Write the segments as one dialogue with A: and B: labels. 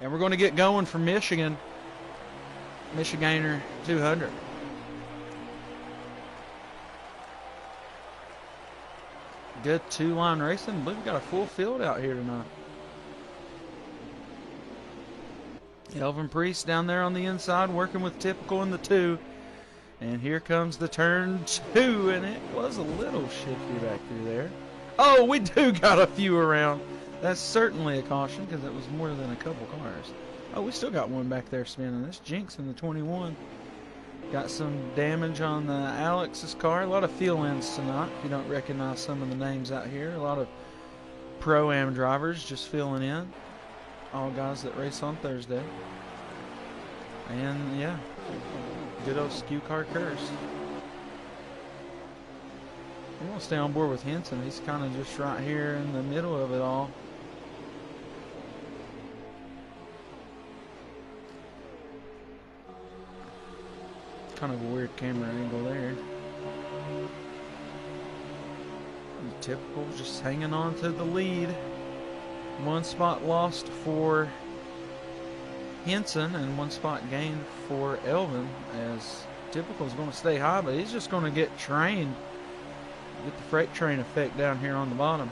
A: And we're going to get going for Michigan. Michiganer 200. Good two-line racing. I believe we've got a full field out here tonight. Elvin Priest down there on the inside working with Typical in the 2. And here comes the turn 2, and it was a little shifty back through there. Oh, we do got a few around. That's certainly a caution because it was more than a couple cars. Oh, we still got one back there spinning. That's Jinx in the 21. Got some damage on the Alex's car. A lot of fill-ins tonight. If you don't recognize some of the names out here, a lot of Pro-Am drivers just filling in. All guys that race on Thursday. And yeah, good old skew car curse. I'm going to stay on board with Henson. He's kind of just right here in the middle of it all. Kind of a weird camera angle there. Typical, just hanging on to the lead. One spot lost for Henson and one spot gained for Elvin, as Typical is going to stay high, but he's just going to get trained. Get the freight train effect down here on the bottom.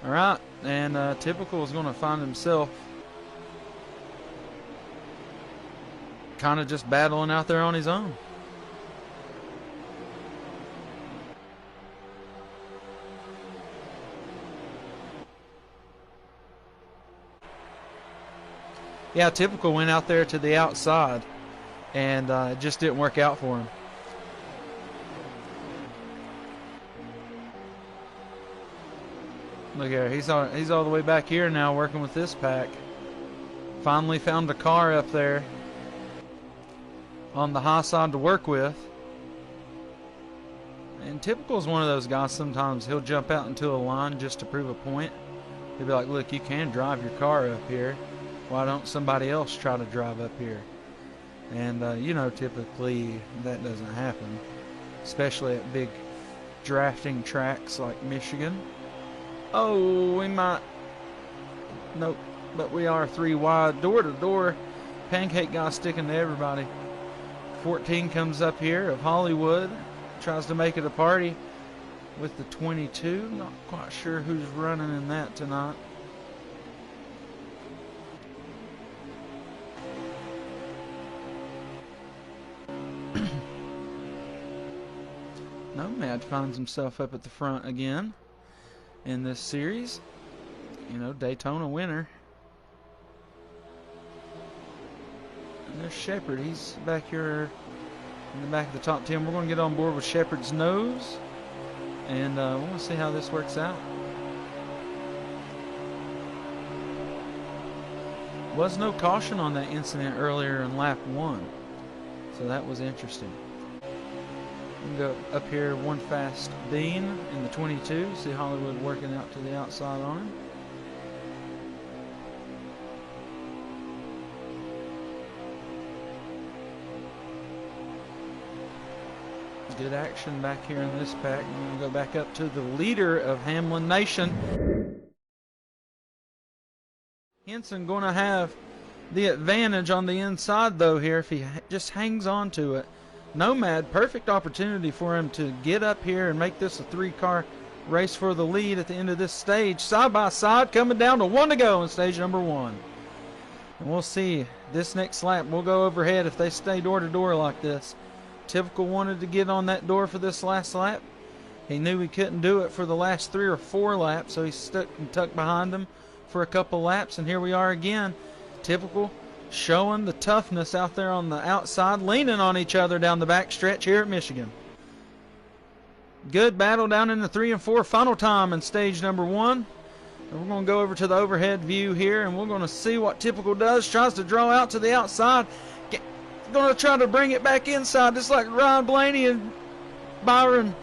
A: All right, and Typical is going to find himself kind of just battling out there on his own. Yeah, Typical went out there to the outside, and it just didn't work out for him. Look here, he's all the way back here now working with this pack. Finally found a car up there on the high side to work with. And Typical is one of those guys, sometimes he'll jump out into a line just to prove a point. He'll be like, look, you can drive your car up here. Why don't somebody else try to drive up here? And, you know, typically that doesn't happen, especially at big drafting tracks like Michigan. Oh, we might. Nope. But we are 3 wide. Door to door. Pancake guy sticking to everybody. 14 comes up here of Hollywood. Tries to make it a party with the 22. Not quite sure who's running in that tonight. Nomad finds himself up at the front again in this series. You know, Daytona winner. And there's Shepard. He's back here in the back of the top 10. We're going to get on board with Shepard's nose, and we'll see how this works out. Was no caution on that incident earlier in lap 1, so that was interesting. We'll go up here, one fast Dean in the 22. See Hollywood working out to the outside on him. Good action back here in this pack. We're going to go back up to the leader of Hamlin Nation. Henson going to have the advantage on the inside, though, here if he just hangs on to it. Nomad, perfect opportunity for him to get up here and make this a 3-car race for the lead at the end of this stage. Side by side, coming down to 1 to go in stage number 1. And we'll see this next lap. We'll go overhead if they stay door to door like this. Typical wanted to get on that door for this last lap. He knew he couldn't do it for the last 3 or 4 laps, so he stuck and tucked behind him for a couple laps, and here we are again. Typical showing the toughness out there on the outside, leaning on each other down the back stretch here at Michigan. Good battle down in the 3 and 4 final time in stage number 1. And we're going to go over to the overhead view here, and we're going to see what Typical does. Tries to draw out to the outside. Going to try to bring it back inside, just like Ryan Blaney and Byron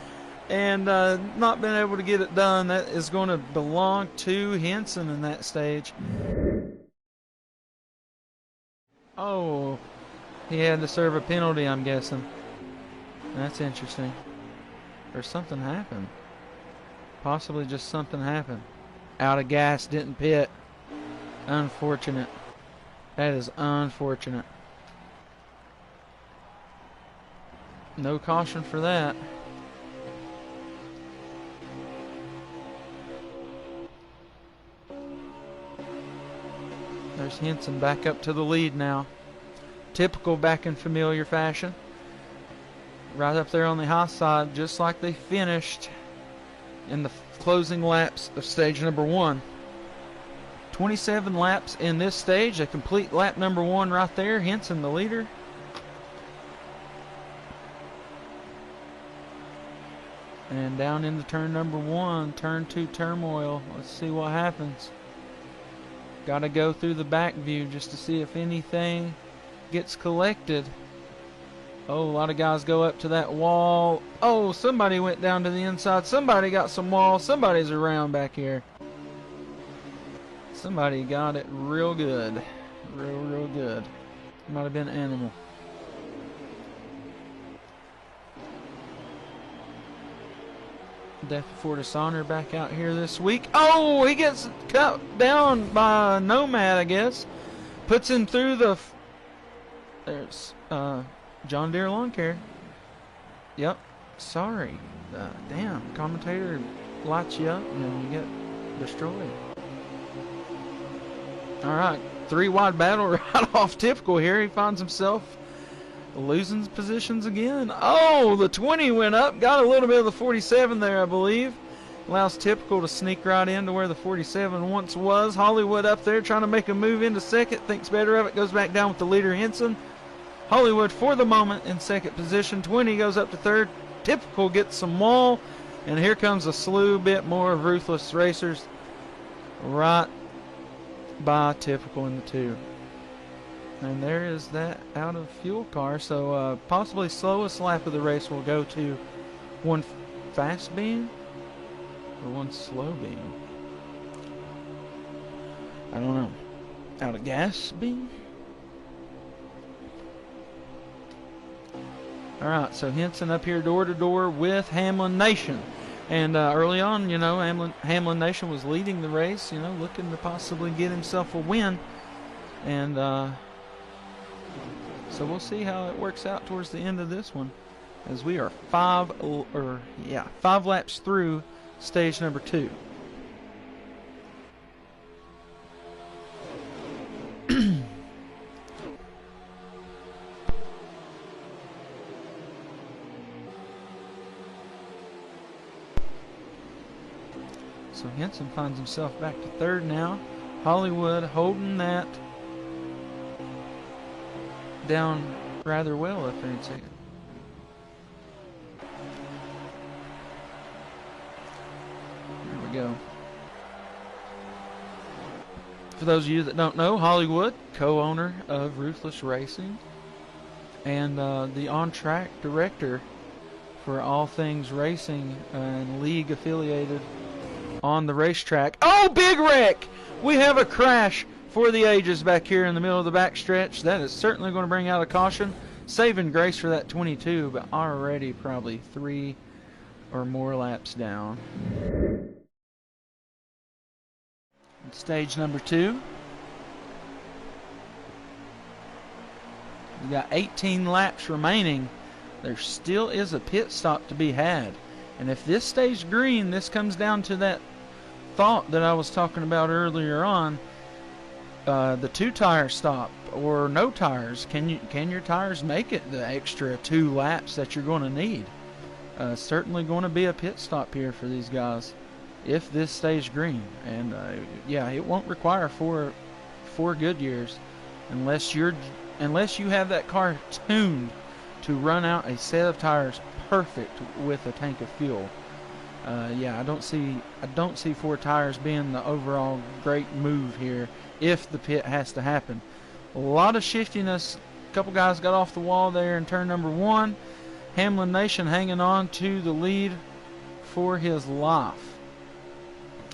A: and not been able to get it done. That is going to belong to Henson in that stage. Oh, he had to serve a penalty, I'm guessing. That's interesting. Or something happened. Possibly just something happened. Out of gas, didn't pit. Unfortunate. That is unfortunate. No caution for that. There's Henson back up to the lead now. Typical back in familiar fashion. Right up there on the high side, just like they finished in the closing laps of stage number 1. 27 laps in this stage, a complete lap number 1 right there. Henson the leader. And down into turn number 1, turn 2 turmoil. Let's see what happens. Got to go through the back view just to see if anything gets collected. Oh, a lot of guys go up to that wall. Oh, somebody went down to the inside. Somebody got some wall. Somebody's around back here. Somebody got it real good. Real good. Might have been Animal. Death Before Dishonor back out here this week. Oh, he gets cut down by Nomad, I guess. Puts him through the... There's John Deere Lawn Care. Yep. Sorry. Damn. Commentator lights you up and then you get destroyed. Alright. 3 wide battle right off Typical here. He finds himself losing positions again. Oh, the 20 went up. Got a little bit of the 47 there, I believe. Allows Typical to sneak right into where the 47 once was. Hollywood up there trying to make a move into second. Thinks better of it. Goes back down with the leader, Henson. Hollywood for the moment in second position. 20 goes up to third. Typical gets some wall. And here comes a slew bit more of Ruthless racers right by Typical in the 2. And there is that out of fuel car. So possibly slowest lap of the race will go to one fast beam or one slow beam. I don't know. Out of gas beam? Alright, so Henson up here door to door with Hamlin Nation. And early on, you know, Hamlin Nation was leading the race, you know, looking to possibly get himself a win. And so we'll see how it works out towards the end of this one, as we are 5 laps through stage number 2. So Henson finds himself back to third now. Hollywood holding that down rather well up there in second. There we go. For those of you that don't know, Hollywood, co-owner of Ruthless Racing, and the on-track director for all things racing and league affiliated on the racetrack. Oh, big wreck! We have a crash for the ages back here in the middle of the backstretch. That is certainly going to bring out a caution. Saving grace for that 22, but already probably 3 or more laps down. Stage number 2. We got 18 laps remaining. There still is a pit stop to be had. And if this stays green, this comes down to that thought that I was talking about earlier on. The 2-tire stop or no tires. Can your tires make it the extra 2 laps that you're going to need? Certainly going to be a pit stop here for these guys if this stays green. And yeah, it won't require four good years unless you have that car tuned to run out a set of tires perfect with a tank of fuel. Yeah, I don't see 4 tires being the overall great move here if the pit has to happen. A lot of shiftiness. A couple guys got off the wall there in turn number 1. Hamlin Nation hanging on to the lead for his life.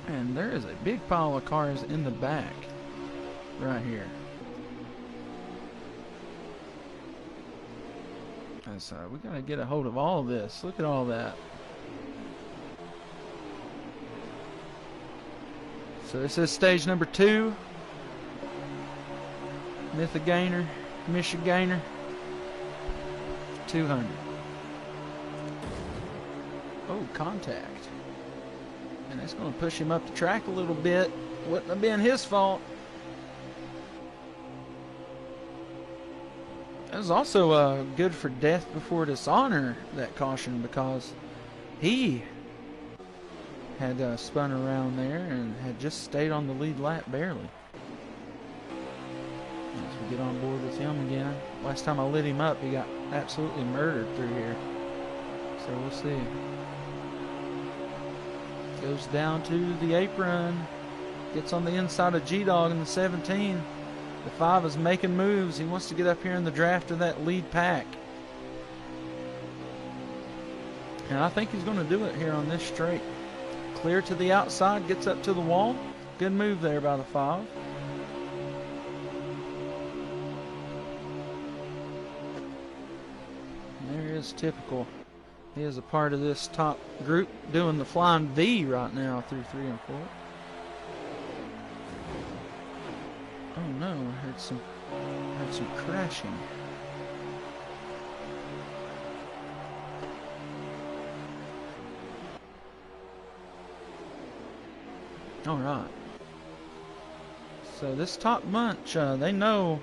A: And there is a big pile of cars in the back right here. And so we got to get a hold of all of this. Look at all that. So this is stage number 2. Michigainer, 200. Oh, contact. And that's going to push him up the track a little bit. Wouldn't have been his fault. That was also good for death before dishonor, that caution, because he had spun around there and had just stayed on the lead lap barely. As we get on board with him again. Last time I lit him up, he got absolutely murdered through here. So we'll see. Goes down to the apron. Gets on the inside of G-Dog in the 17. The 5 is making moves. He wants to get up here in the draft of that lead pack. And I think he's going to do it here on this straight. Clear to the outside, gets up to the wall. Good move there by the 5. And there is typical. He is a part of this top group doing the flying V right now through 3 and 4. Oh no, I heard some crashing. All right. So this top bunch, they know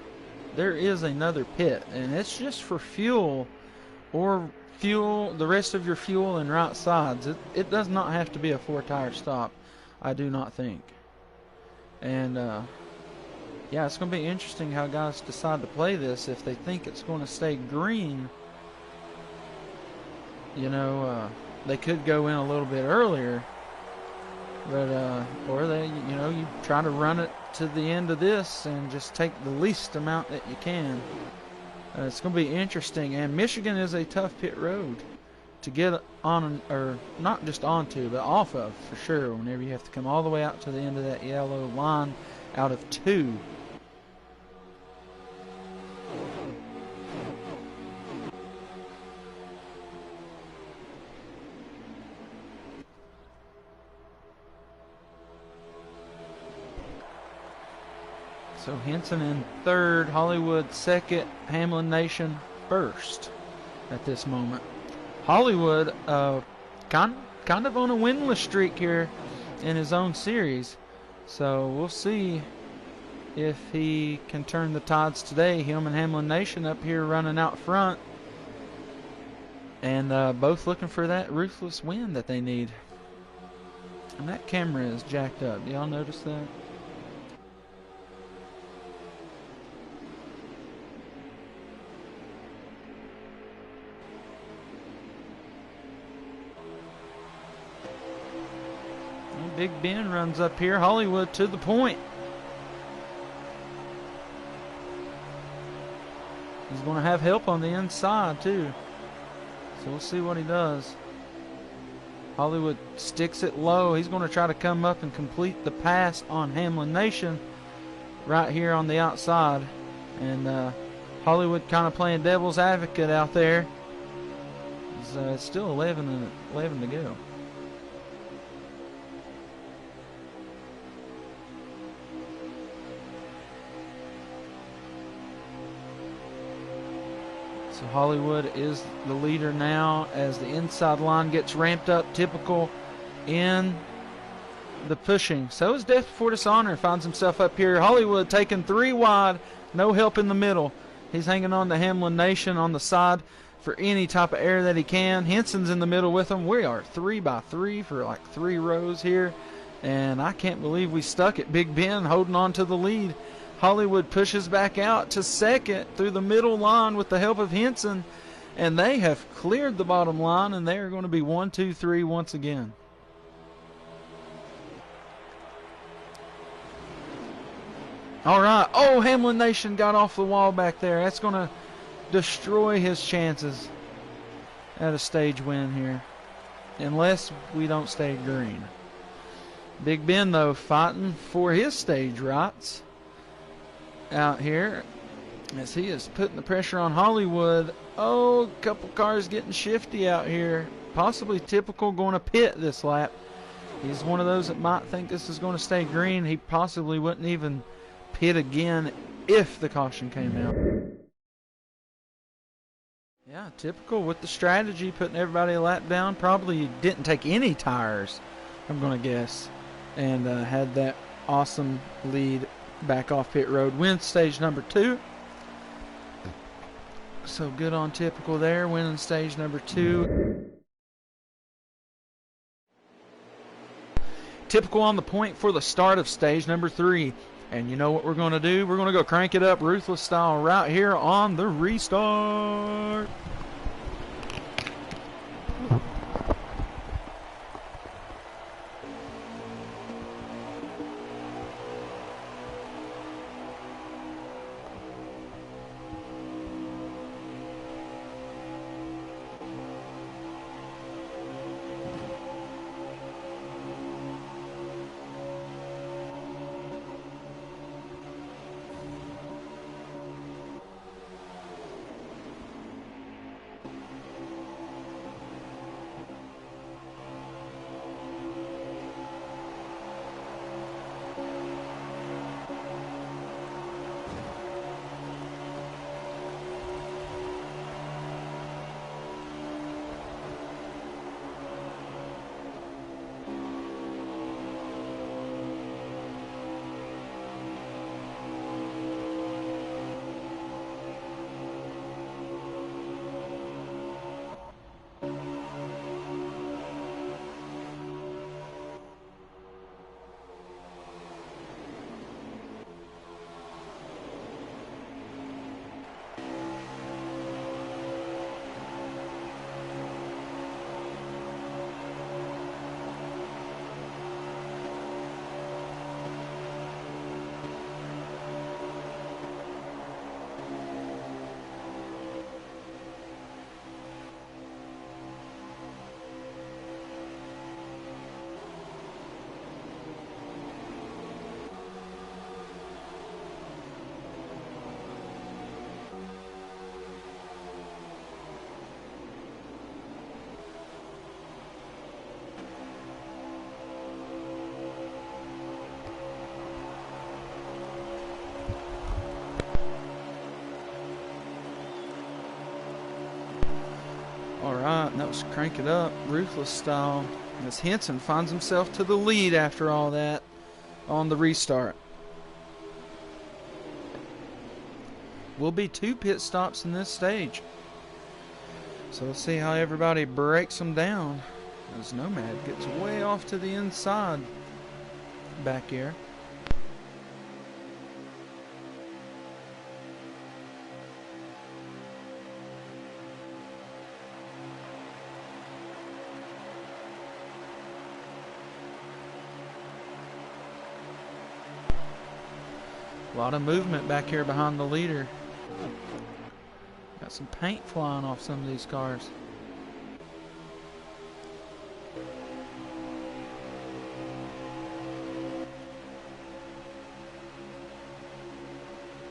A: there is another pit, and it's just for fuel or fuel, the rest of your fuel and right sides. It does not have to be a 4-tire stop, I do not think. And yeah, it's going to be interesting how guys decide to play this. If they think it's going to stay green, you know, they could go in a little bit earlier. But, or they, you know, you try to run it to the end of this and just take the least amount that you can. It's going to be interesting. And Michigan is a tough pit road to get on, or not just onto, but off of, for sure, whenever you have to come all the way out to the end of that yellow line out of 2. So Henson in 3rd, Hollywood 2nd, Hamlin Nation 1st at this moment. Hollywood kind of on a winless streak here in his own series. So we'll see if he can turn the tides today. Him and Hamlin Nation up here running out front. And both looking for that Ruthless win that they need. And that camera is jacked up. Do y'all notice that? Big Ben runs up here. Hollywood to the point. He's going to have help on the inside too. So we'll see what he does. Hollywood sticks it low. He's going to try to come up and complete the pass on Hamlin Nation right here on the outside. And Hollywood kind of playing devil's advocate out there. It's still 11 to go. So Hollywood is the leader now as the inside line gets ramped up, typical in the pushing. So is Death Before Dishonor, finds himself up here. Hollywood taking 3 wide, no help in the middle. He's hanging on to Hamlin Nation on the side for any type of air that he can. Henson's in the middle with him. We are 3 by 3 for like 3 rows here. And I can't believe we stuck it. Big Ben holding on to the lead. Hollywood pushes back out to 2nd through the middle line with the help of Henson. And they have cleared the bottom line, and they are going to be 1, 2, 3 once again. All right. Oh, Hamlin Nation got off the wall back there. That's going to destroy his chances at a stage win here. unless we don't stay green. Big Ben, though, fighting for his stage rights out here as he is putting the pressure on Hollywood. Oh, a couple cars getting shifty out here. Possibly Typical going to pit this lap. He's one of those that might think this is going to stay green. He possibly wouldn't even pit again if the caution came out. Yeah, Typical with the strategy, putting everybody a lap down. Probably didn't take any tires, I'm going to guess, and had that awesome lead back off pit road. Wins stage number 2. So good on Typical there, winning stage number 2. Typical on the point for the start of stage number 3. And you know what we're going to do? We're going to go crank it up Ruthless style right here on the restart. Alright, that was crank it up, Ruthless style, as Henson finds himself to the lead after all that on the restart. Will be 2 pit stops in this stage. So let's see how everybody breaks them down as Nomad gets way off to the inside back here. A lot of movement back here behind the leader. Got some paint flying off some of these cars.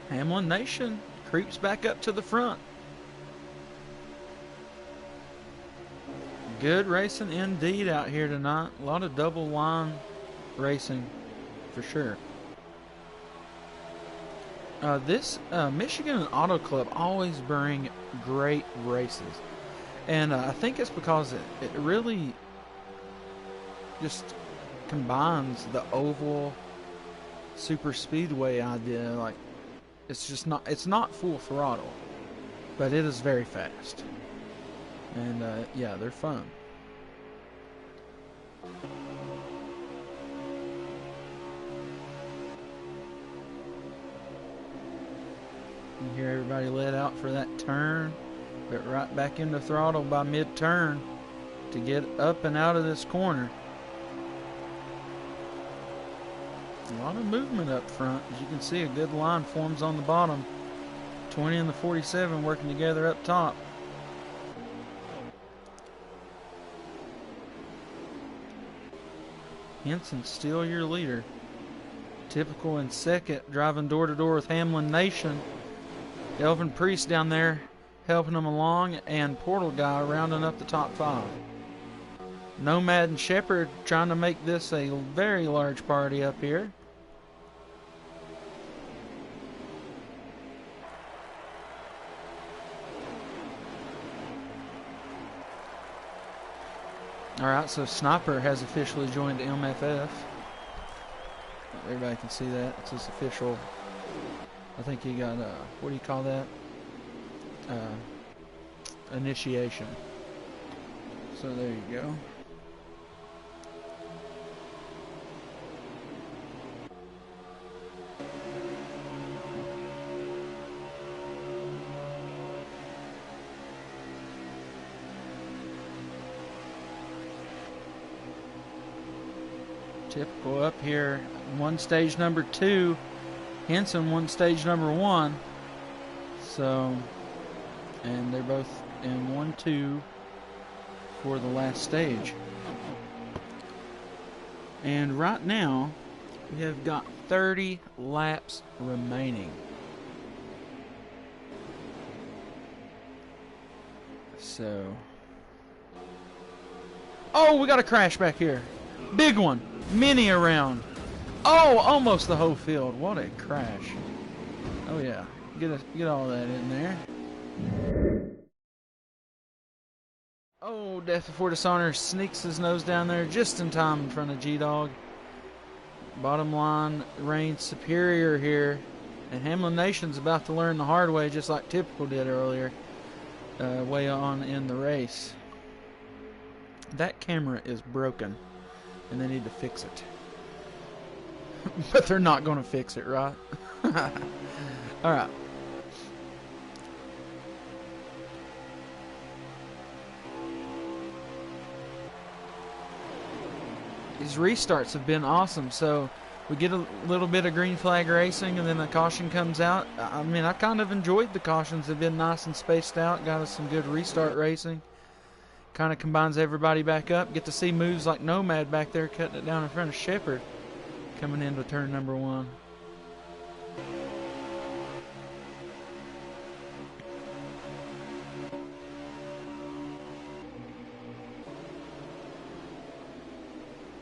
A: Hamlin Nation creeps back up to the front. Good racing indeed out here tonight. A lot of double line racing for sure. This Michigan Auto Club always bring great races, and I think it's because it really just combines the oval super speedway idea. Like, it's not full throttle, but it is very fast, and yeah, they're fun. You hear everybody let out for that turn, but right back into throttle by mid-turn to get up and out of this corner. A lot of movement up front. As you can see, a good line forms on the bottom. 20 and the 47 working together up top. Henson still your leader. Typical in second, driving door to door with Hamlin Nation. Elvin Priest down there helping them along, and Portal Guy rounding up the top 5. Nomad and Shepherd trying to make this a very large party up here. Alright, so Sniper has officially joined MFF. Everybody can see that. It's his official. I think he got, what do you call that? Initiation. So there you go. Typical up here. One stage number 2. Henson won stage number 1. So, and they're both in 1-2 for the last stage. And right now, we have got 30 laps remaining. So, oh, we got a crash back here. Big one. Mini around. Oh, almost the whole field. What a crash. Oh yeah. Get all that in there. Oh, Death Before Dishonor sneaks his nose down there just in time in front of G-Dog. Bottom line reigns superior here. And Hamlin Nation's about to learn the hard way, just like Typical did earlier. Way on in the race. That camera is broken. And they need to fix it. But they're not going to fix it, right? Alright. These restarts have been awesome. So we get a little bit of green flag racing and then the caution comes out. I mean, I kind of enjoyed the cautions. They've been nice and spaced out. Got us some good restart racing. Kind of combines everybody back up. Get to see moves like Nomad back there cutting it down in front of Shepherd coming into turn number 1.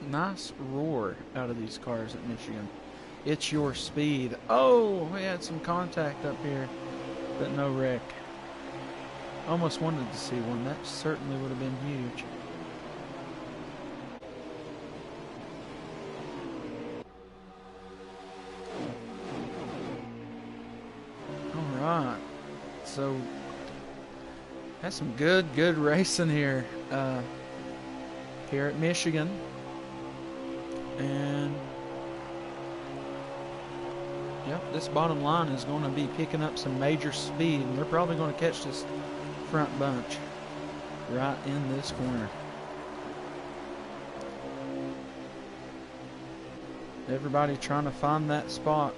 A: Nice roar out of these cars at Michigan. It's your speed. Oh, we had some contact up here, but no wreck. Almost wanted to see one. That certainly would have been huge. Alright. So, that's some good racing here. Here at Michigan. And, yep, this bottom line is going to be picking up some major speed. And they're probably going to catch this front bunch right in this corner. Everybody trying to find that spot.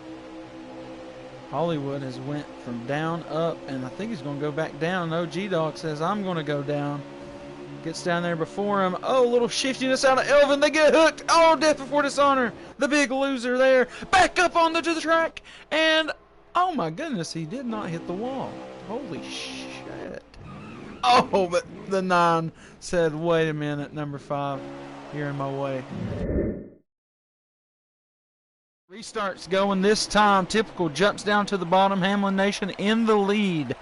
A: Hollywood has went from down up, and I think he's going to go back down. No, G-Dog says, I'm going to go down. Gets down there before him. Oh, a little shiftiness out of Elvin. They get hooked. Oh, Death Before Dishonor. The big loser there. Back up onto the track. And, oh my goodness, he did not hit the wall. Holy shit. Oh, but the 9 said, wait a minute, number 5. You're in my way. Restarts going this time. Typical jumps down to the bottom. Hamlin Nation in the lead.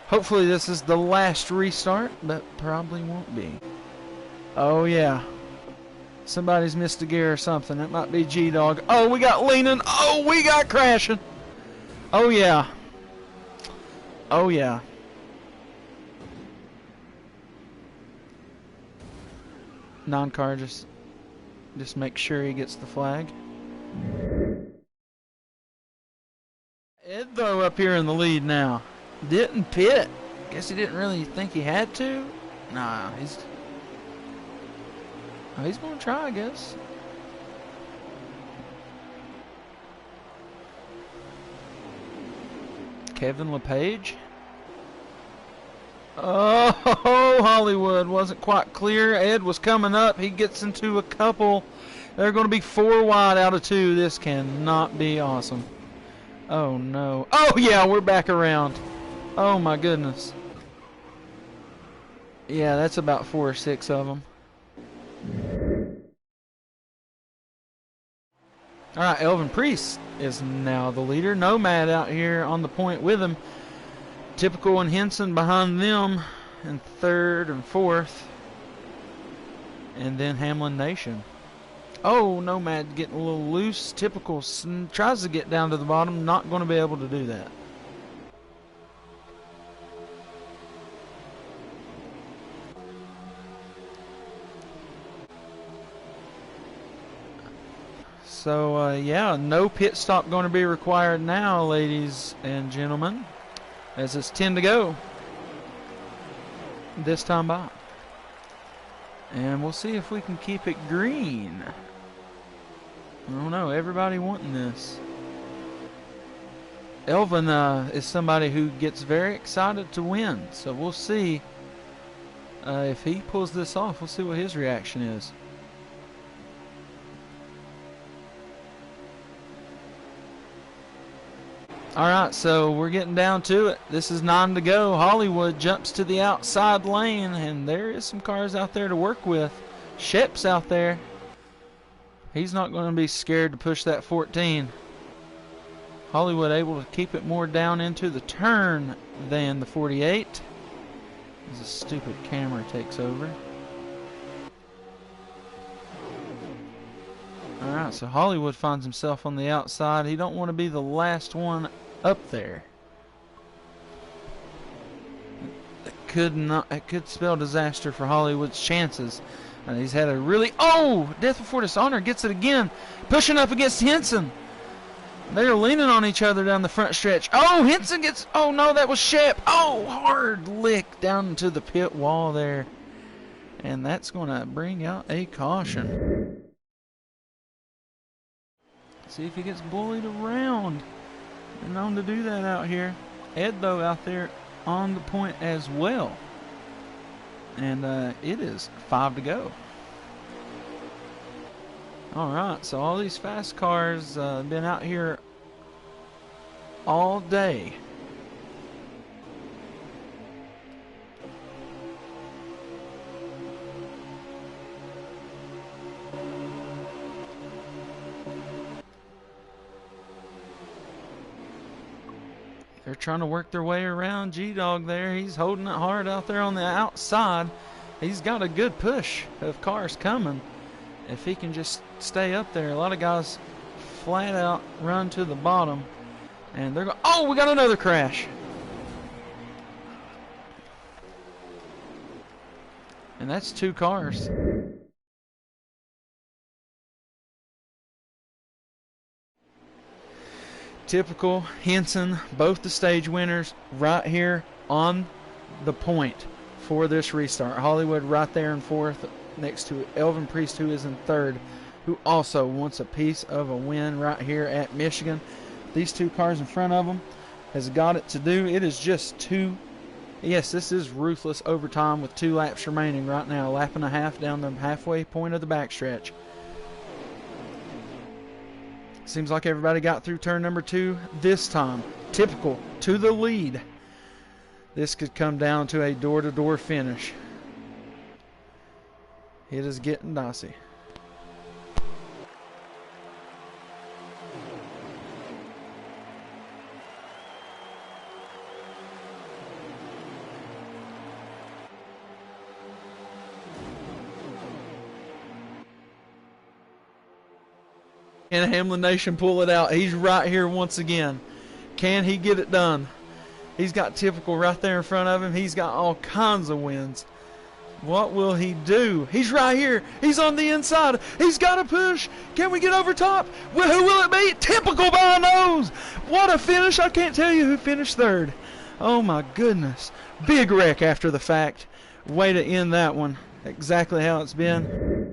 A: Hopefully this is the last restart, but probably won't be. Oh yeah. Somebody's missed a gear or something. It might be G-Dog. Oh, we got leaning. Oh, we got crashing. Oh yeah. Oh yeah. Non-car just make sure he gets the flag. Ed though up here in the lead now. Didn't pit. Guess he didn't really think he had to. Nah, he's gonna try, I guess. Kevin LePage. Oh, Hollywood wasn't quite clear. Ed was coming up. He gets into a couple They're going to be 4 wide out of 2. This cannot be awesome. Oh, no. Oh, yeah, we're back around. Oh, my goodness. Yeah, that's about 4 or 6 of them. All right, Elvin Priest is now the leader. Nomad out here on the point with him. Typical and Henson behind them in 3rd and 4th. And then Hamlin Nation. Oh, Nomad getting a little loose. Typical tries to get down to the bottom. Not going to be able to do that. So, yeah, no pit stop going to be required now, ladies and gentlemen, as it's 10 to go this time by. And we'll see if we can keep it green. I don't know, everybody wanting this. Elvin is somebody who gets very excited to win, so we'll see if he pulls this off. We'll see what his reaction is. Alright, so we're getting down to it. This is 9 to go. Hollywood jumps to the outside lane, and there is some cars out there to work with. Shep's out there. He's not going to be scared to push that 14. Hollywood able to keep it more down into the turn than the 48. As a stupid camera takes over. Alright, so Hollywood finds himself on the outside. He don't want to be the last one up there. It could spell disaster for Hollywood's chances. He's had a really Death Before Dishonor gets it again, pushing up against Henson. They're leaning on each other down the front stretch. Oh, Henson gets. Oh no, that was Shep. Oh, hard lick down to the pit wall there, and that's going to bring out a caution. See if he gets bullied around. They're known to do that out here. Ed, though, out there on the point as well. And it is 5 to go. Alright, so all these fast cars been out here all day. They're trying to work their way around G-Dog there. He's holding it hard out there on the outside. He's got a good push of cars coming. If he can just stay up there. A lot of guys flat out run to the bottom. And they're going, oh, we got another crash. And that's 2 cars. Typical, Henson, both the stage winners right here on the point for this restart. Hollywood right there in 4th next to Elvin Priest, who is in 3rd, who also wants a piece of a win right here at Michigan. These 2 cars in front of him has got it to do. It is just 2. Yes, this is Ruthless overtime with 2 laps remaining right now. A lap and a half down the halfway point of the backstretch. Seems like everybody got through turn number 2 this time. Typical to the lead. This could come down to a door-to-door finish. It is getting dicey. Can Hamlin Nation pull it out? He's right here once again. Can he get it done? He's got Typical right there in front of him. He's got all kinds of wins. What will he do? He's right here. He's on the inside. He's got to push. Can we get over top? Well, who will it be? Typical by a nose. What a finish. I can't tell you who finished 3rd. Oh, my goodness. Big wreck after the fact. Way to end that one. Exactly how it's been.